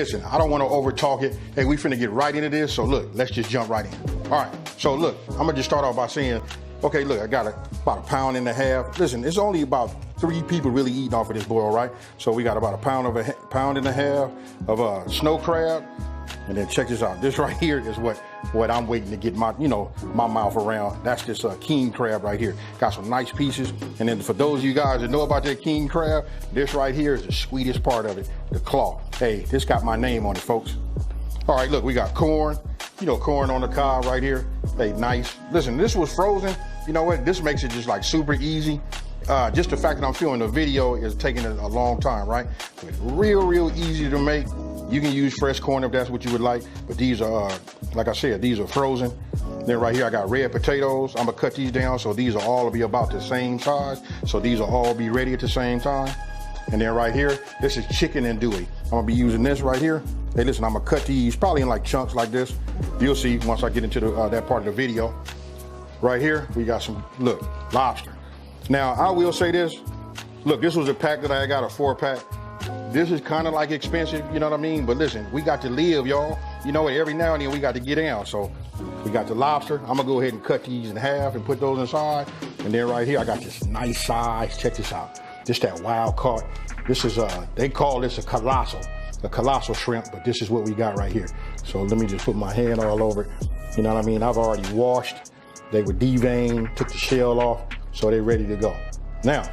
Listen, I don't want to over talk it. Hey, we finna get right into this. So look, let's just jump right in. All right. So look, I'm gonna just start off by saying, okay, look, I got about 1.5 pounds. Listen, it's only about 3 people really eating off of this boil, right? So we got about 1.5 pounds of snow crab. And then check this out. This right here is what I'm waiting to get my mouth around. That's this king crab right here. Got some nice pieces. And then for those of you guys that know about that king crab, this right here is the sweetest part of it, the claw. Hey, this got my name on it, folks. All right, look, we got corn. Corn on the cob right here. Hey, nice. Listen, this was frozen. You know what? This makes it just like super easy. Just the fact that I'm filming the video is taking a long time, right? But real easy to make. You can use fresh corn if that's what you would like, but these are, like I said, these are frozen. Then right here, I got red potatoes. I'm gonna cut these down, so these will all be about the same size. So these will all be ready at the same time. And then right here, this is chicken andouille. I'm gonna be using this right here. Hey, listen, I'm gonna cut these probably in like chunks like this. You'll see once I get into that part of the video. Right here, we got some, look, lobster. Now, I will say this. Look, this was a pack that I got, a 4-pack. This is kind of like expensive, you know what I mean? But listen, we got to live, y'all. You know what? Every now and then we got to get down. So we got the lobster. I'm gonna go ahead and cut these in half and put those inside. And then right here, I got this nice size. Check this out. This that wild caught. This is they call this a colossal shrimp, but this is what we got right here. So let me just put my hand all over it. You know what I mean? I've already washed. They were deveined, took the shell off, so they're ready to go. Now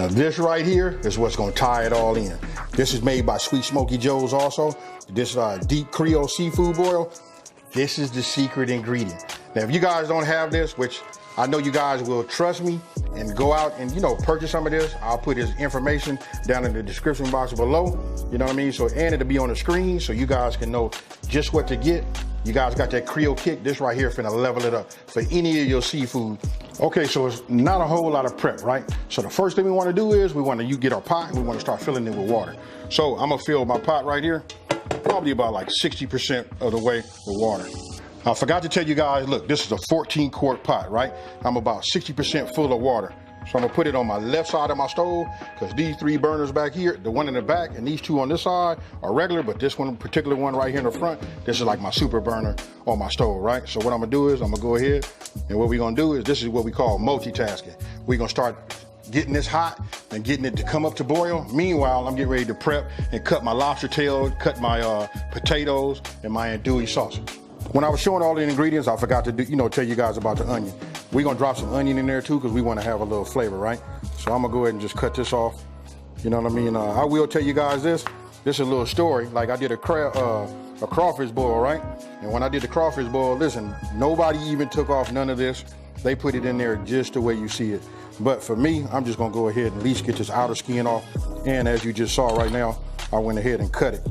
this right here is what's gonna tie it all in. This is made by Sweet Smoky Joe's also. This deep Creole seafood boil. This is the secret ingredient. Now, if you guys don't have this, which I know you guys will trust me and go out and, purchase some of this, I'll put his information down in the description box below. You know what I mean? So, and it'll be on the screen so you guys can know just what to get. You guys got that Creole kick. This right here finna level it up for any of your seafood. Okay, so it's not a whole lot of prep, right? So the first thing we want to do is you get our pot and we want to start filling it with water. So I'm gonna fill my pot right here, probably about like 60% of the way with water. I forgot to tell you guys, look, this is a 14-quart pot, right? I'm about 60% full of water. So I'm gonna put it on my left side of my stove because these 3 burners back here, the one in the back and these 2 on this side are regular, but this one, particular one right here in the front, this is like my super burner on my stove, right? So what I'm gonna do is I'm gonna go ahead and what we're gonna do is this is what we call multitasking. We're gonna start getting this hot and getting it to come up to boil. Meanwhile, I'm getting ready to prep and cut my lobster tail, cut my potatoes and my andouille sausage. When I was showing all the ingredients, I forgot to tell you guys about the onion. We're gonna drop some onion in there too because we want to have a little flavor, right? So I'm gonna go ahead and just cut this off. You know what I mean? I will tell you guys this. This is a little story. Like I did a crawfish boil, right? And when I did the crawfish boil, listen, nobody even took off none of this. They put it in there just the way you see it. But for me, I'm just gonna go ahead and at least get this outer skin off. And as you just saw right now, I went ahead and cut it.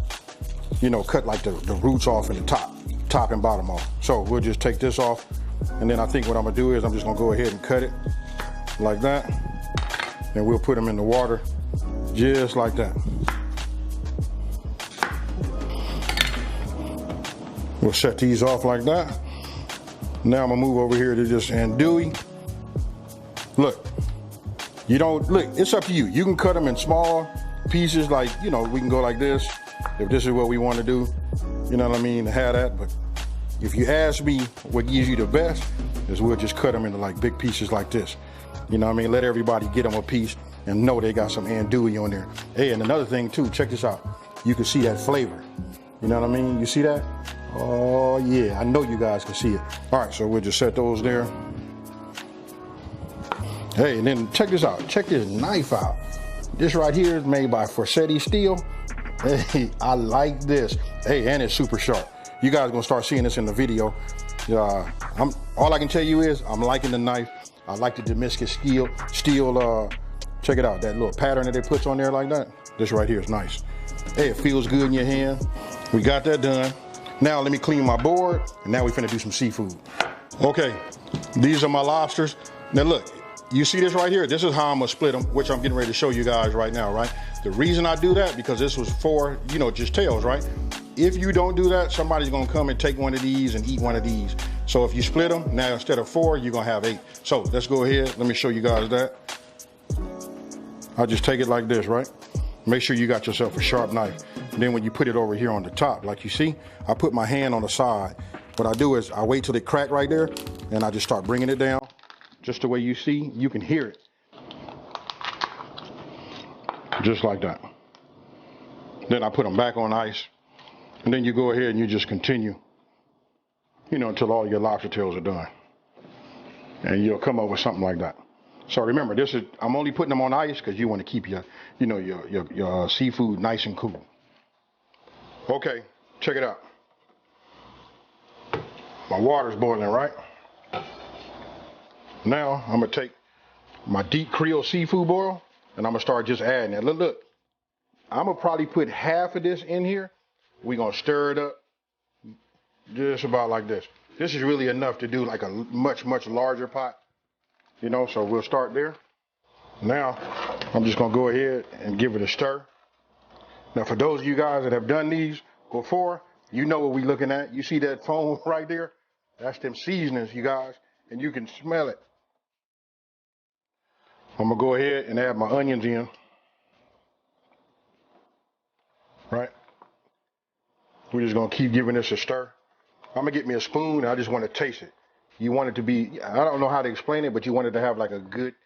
Cut like the roots off and the top and bottom off. So we'll just take this off. And then I think what I'm gonna do is I'm just gonna go ahead and cut it like that. And we'll put them in the water just like that. We'll set these off like that. Now I'm gonna move over here to this andouille. Look, it's up to you. You can cut them in small pieces like, we can go like this if this is what we want to do. You know what I mean? Have that, but if you ask me what gives you the best is we'll just cut them into like big pieces like this. You know what I mean? Let everybody get them a piece and know they got some andouille on there. Hey, and another thing too, check this out. You can see that flavor. You know what I mean? You see that? Oh yeah, I know you guys can see it. All right, so we'll just set those there. Hey, and then check this out. Check this knife out. This right here is made by Forsetti Steel. Hey, I like this. Hey, and it's super sharp. You guys gonna start seeing this in the video. All I can tell you is I'm liking the knife. I like the Damascus steel. Check it out, that little pattern that they put on there like that. This right here is nice. Hey, it feels good in your hand. We got that done. Now let me clean my board, and now we finna do some seafood. Okay, these are my lobsters. Now look, you see this right here? This is how I'm gonna split them, which I'm getting ready to show you guys right now, right? The reason I do that, because this was for, just tails, right? If you don't do that, somebody's gonna come and take one of these and eat one of these. So if you split them, now instead of 4, you're gonna have 8. So let's go ahead, let me show you guys that. I'll just take it like this, right? Make sure you got yourself a sharp knife. And then when you put it over here on the top, like you see, I put my hand on the side. What I do is I wait till it crack right there, and I just start bringing it down. Just the way you see, you can hear it. Just like that. Then I put them back on ice. And then you go ahead and you just continue, you know, until all your lobster tails are done. And you'll come up with something like that. So remember, I'm only putting them on ice because you want to keep your seafood nice and cool. Okay, check it out. My water's boiling, right? Now I'm gonna take my deep Creole seafood boil and I'm gonna start just adding it. Look, I'm gonna probably put half of this in here. We're gonna stir it up just about like this. This is really enough to do like a much, much larger pot, you know, so we'll start there. Now, I'm just gonna go ahead and give it a stir. Now, for those of you guys that have done these before, you know what we're looking at. You see that foam right there? That's them seasonings, you guys, and you can smell it. I'm gonna go ahead and add my onions in, right? We're just gonna keep giving this a stir. I'm gonna get me a spoon, and I just wanna taste it. You want it to be, I don't know how to explain it, but you want it to have like a good,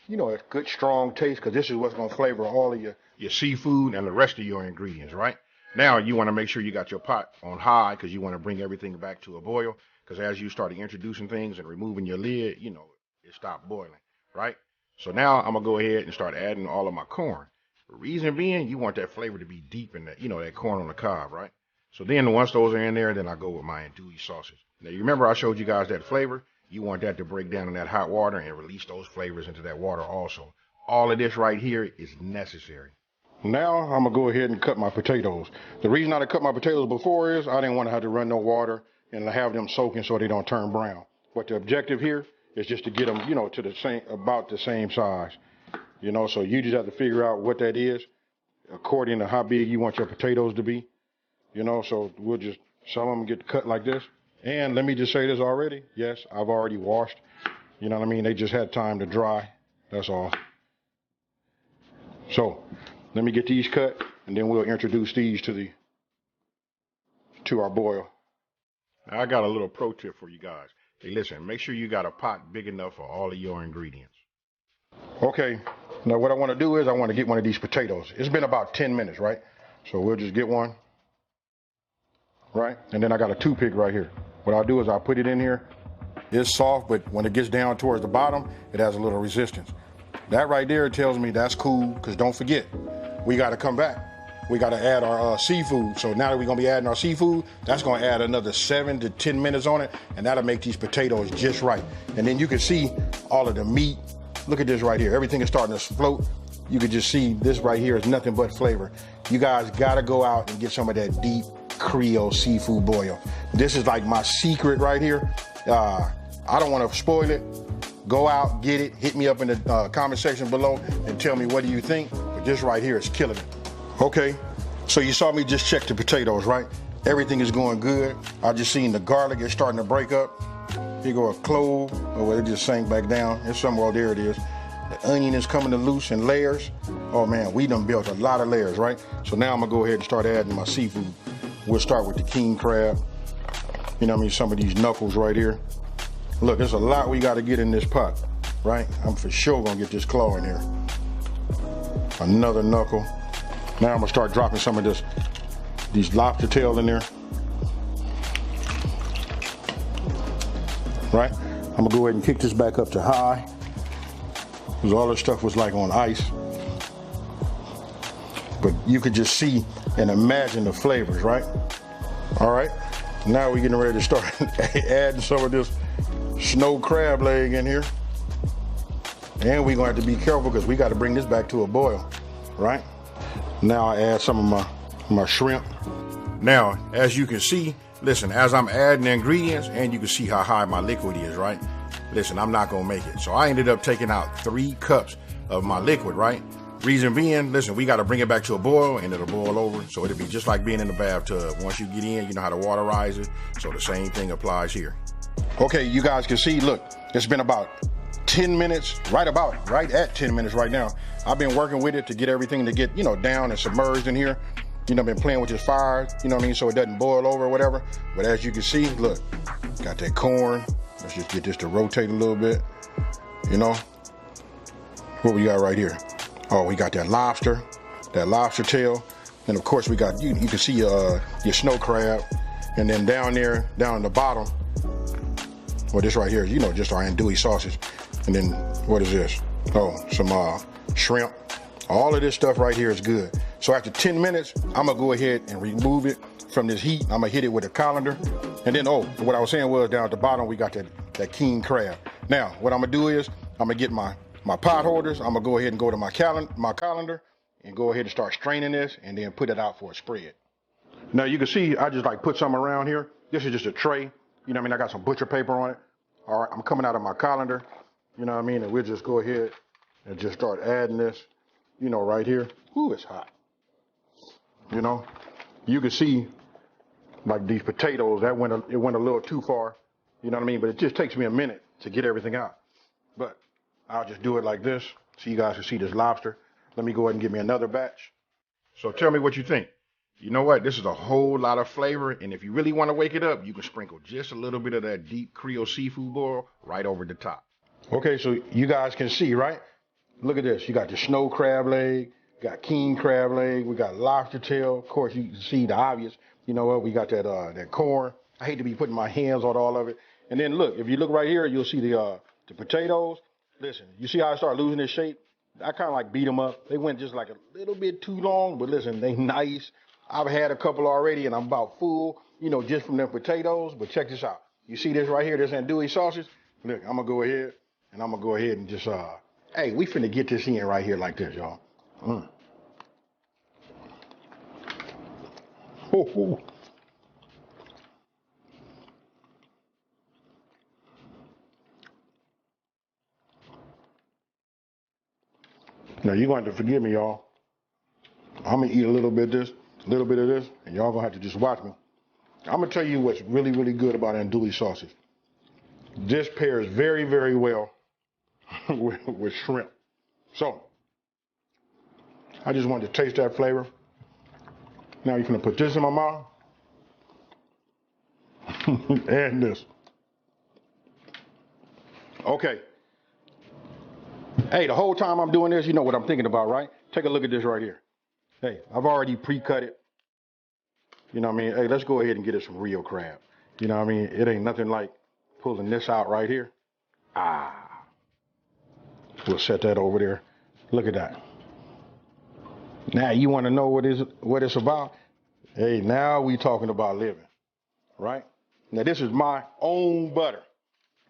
you know, a good strong taste, because this is what's gonna flavor all of your seafood and the rest of your ingredients, right? Now you wanna make sure you got your pot on high, because you wanna bring everything back to a boil, because as you start introducing things and removing your lid, you know, it stopped boiling, right? So now I'm gonna go ahead and start adding all of my corn. The reason being, you want that flavor to be deep in that, you know, that corn on the cob, right? So then once those are in there, then I go with my andouille sausage. Now you remember I showed you guys that flavor? You want that to break down in that hot water and release those flavors into that water also. All of this right here is necessary. Now I'm gonna go ahead and cut my potatoes. The reason I didn't cut my potatoes before is I didn't want to have to run no water and have them soaking so they don't turn brown. But the objective here is just to get them, you know, to the same, about the same size. You know, so you just have to figure out what that is according to how big you want your potatoes to be. You know, so we'll just, some of them get cut like this. And let me just say this already. Yes, I've already washed. You know what I mean? They just had time to dry. That's all. So let me get these cut, and then we'll introduce these to our boil. Now, I got a little pro tip for you guys. Hey, listen, make sure you got a pot big enough for all of your ingredients. Okay, now what I want to do is I want to get one of these potatoes. It's been about 10 minutes, right? So we'll just get one, right? And then I got a toothpick right here. What I'll do is I'll put it in here. It's soft, but when it gets down towards the bottom, it has a little resistance. That right there tells me that's cool, because don't forget, we got to come back. We got to add our seafood. So now that we're going to be adding our seafood, that's going to add another 7 to 10 minutes on it, and that'll make these potatoes just right. And then you can see all of the meat. Look at this right here. Everything is starting to float. You can just see this right here is nothing but flavor. You guys got to go out and get some of that deep Creole seafood boil. This is like my secret right here. I don't want to spoil it. Go out, get it, hit me up in the comment section below and tell me what do you think. But this right here is killing it. Okay, so you saw me just check the potatoes, right? Everything is going good. I just seen the garlic is starting to break up. Here go a clove. Oh, well, it just sank back down. It's somewhere, there it is. The onion is coming to loose in layers. Oh man, we done built a lot of layers, right? So now I'm gonna go ahead and start adding my seafood. We'll start with the king crab. You know what I mean? Some of these knuckles right here. Look, there's a lot we got to get in this pot, right? I'm for sure gonna get this claw in here. Another knuckle. Now I'm gonna start dropping some of these lobster tail in there. Right? I'm gonna go ahead and kick this back up to high, because all this stuff was like on ice. But you could just see and imagine the flavors, right? All right, now we're getting ready to start adding some of this snow crab leg in here. And we're gonna have to be careful because we got to bring this back to a boil, right? Now I add some of my shrimp. Now, as you can see, listen, as I'm adding the ingredients, and you can see how high my liquid is, right? Listen, I'm not gonna make it. So I ended up taking out 3 cups of my liquid, right? Reason being, listen, we gotta bring it back to a boil and it'll boil over. So it'll be just like being in the bathtub. Once you get in, you know how to water rises. So the same thing applies here. Okay, you guys can see, look, it's been about 10 minutes, right at 10 minutes right now. I've been working with it to get everything to get, you know, down and submerged in here. been playing with this fire, so it doesn't boil over or whatever. But as you can see, look, got that corn. Let's just get this to rotate a little bit, What we got right here? Oh, we got that lobster tail. And of course we got, you can see your snow crab. And then down in the bottom, well, this right here is, just our andouille sausage. And then what is this? Oh, some shrimp. All of this stuff right here is good. So after 10 minutes, I'm gonna go ahead and remove it from this heat. I'm gonna hit it with a colander. And then, what I was saying was down at the bottom, we got that king crab. Now, what I'm gonna do is, I'm gonna get my pot holders. I'm gonna go ahead and go to my colander and go ahead and start straining this and then put it out for a spread. Now you can see, I just put some around here. This is just a tray. I got some butcher paper on it. All right, I'm coming out of my colander. And we'll just go ahead and just start adding this, right here. Ooh, it's hot. You can see like these potatoes, it went a little too far. But it just takes me a minute to get everything out. But I'll just do it like this so you guys can see this lobster. Let me go ahead and get me another batch. So tell me what you think. You know what? This is a whole lot of flavor, and if you really want to wake it up, you can sprinkle just a little bit of that deep Creole seafood boil right over the top. Okay, so you guys can see, right? Look at this. You got the snow crab leg, got king crab leg, we got lobster tail. Of course, you can see the obvious. You know what? We got that corn. I hate to be putting my hands on all of it. And then look, if you look right here, you'll see the potatoes. Listen, you see how I start losing this shape? I kind of beat them up. They went just a little bit too long, but listen, they nice. I've had a couple already, and I'm about full, just from them potatoes. But check this out. You see this right here, this andouille sausage? Look, I'm going to go ahead, and just, hey, we finna get this in right here like this, y'all. Oh. Now, you're going to have to forgive me, y'all. I'm going to eat a little bit of this, and y'all going to have to just watch me. I'm going to tell you what's really, really good about andouille sausage. This pairs very, very well with shrimp. So, I just wanted to taste that flavor. Now you're going to put this in my mouth. And this. Okay. Hey, the whole time I'm doing this, you know what I'm thinking about, right? Take a look at this right here. Hey, I've already pre-cut it. Hey, let's go ahead and get us some real crab. It ain't nothing like pulling this out right here. We'll set that over there. Look at that. Now you want to know what it's about? Hey, now we talking about living, right? Now this is my own butter.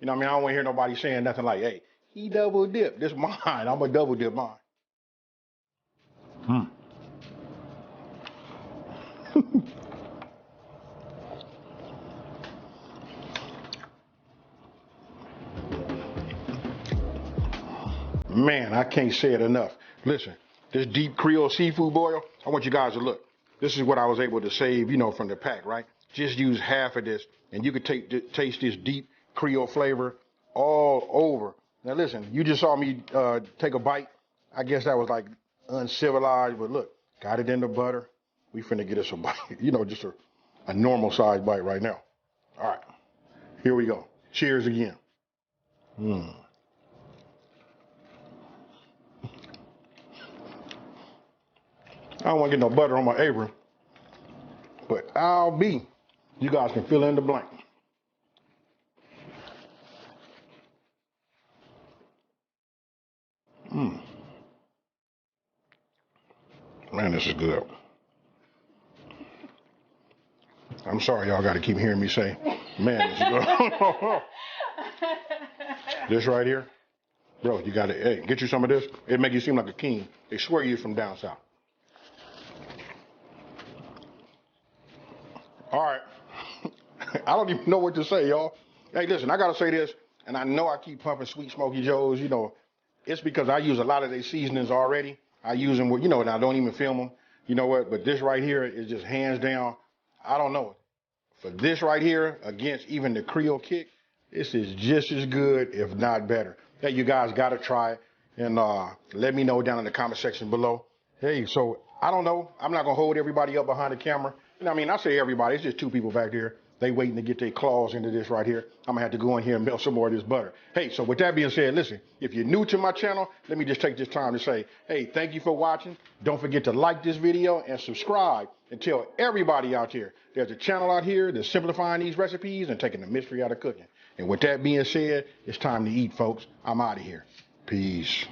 I don't want to hear nobody saying nothing like, hey, he double dipped. This mine. I'm going to double dip mine. Man, I can't say it enough. Listen, this deep Creole seafood boil, I want you guys to look. This is what I was able to save, from the pack, right? Just use half of this, and you could taste this deep Creole flavor all over. Now listen, you just saw me take a bite. I guess that was uncivilized, but look, got it in the butter. We finna get us a bite, just a normal size bite right now. All right, here we go. Cheers again. I don't want to get no butter on my apron, but I'll be. You guys can fill in the blank. Man, this is good. I'm sorry y'all got to keep hearing me say, man, this is good. This right here, bro, you got to, hey, get you some of this. It make you seem like a king. They swear you're from down south. All right. I don't even know what to say, y'all. Hey, listen, I got to say this, and I know I keep pumping Sweet Smoky Joe's, it's because I use a lot of their seasonings already. I use them, and I don't even film them. You know what? But this right here is just hands down, I don't know. For this right here, against even the Creole kick, this is just as good, if not better. Hey, you guys got to try it, and let me know down in the comment section below. Hey, so I don't know. I'm not gonna hold everybody up behind the camera. And I mean, I say everybody, it's just two people back there. They waiting to get their claws into this right here. I'm gonna have to go in here and melt some more of this butter. Hey, so with that being said, listen, if you're new to my channel, let me just take this time to say, hey, thank you for watching. Don't forget to like this video and subscribe and tell everybody out there there's a channel out here that's simplifying these recipes and taking the mystery out of cooking. And with that being said, it's time to eat, folks. I'm out of here. Peace.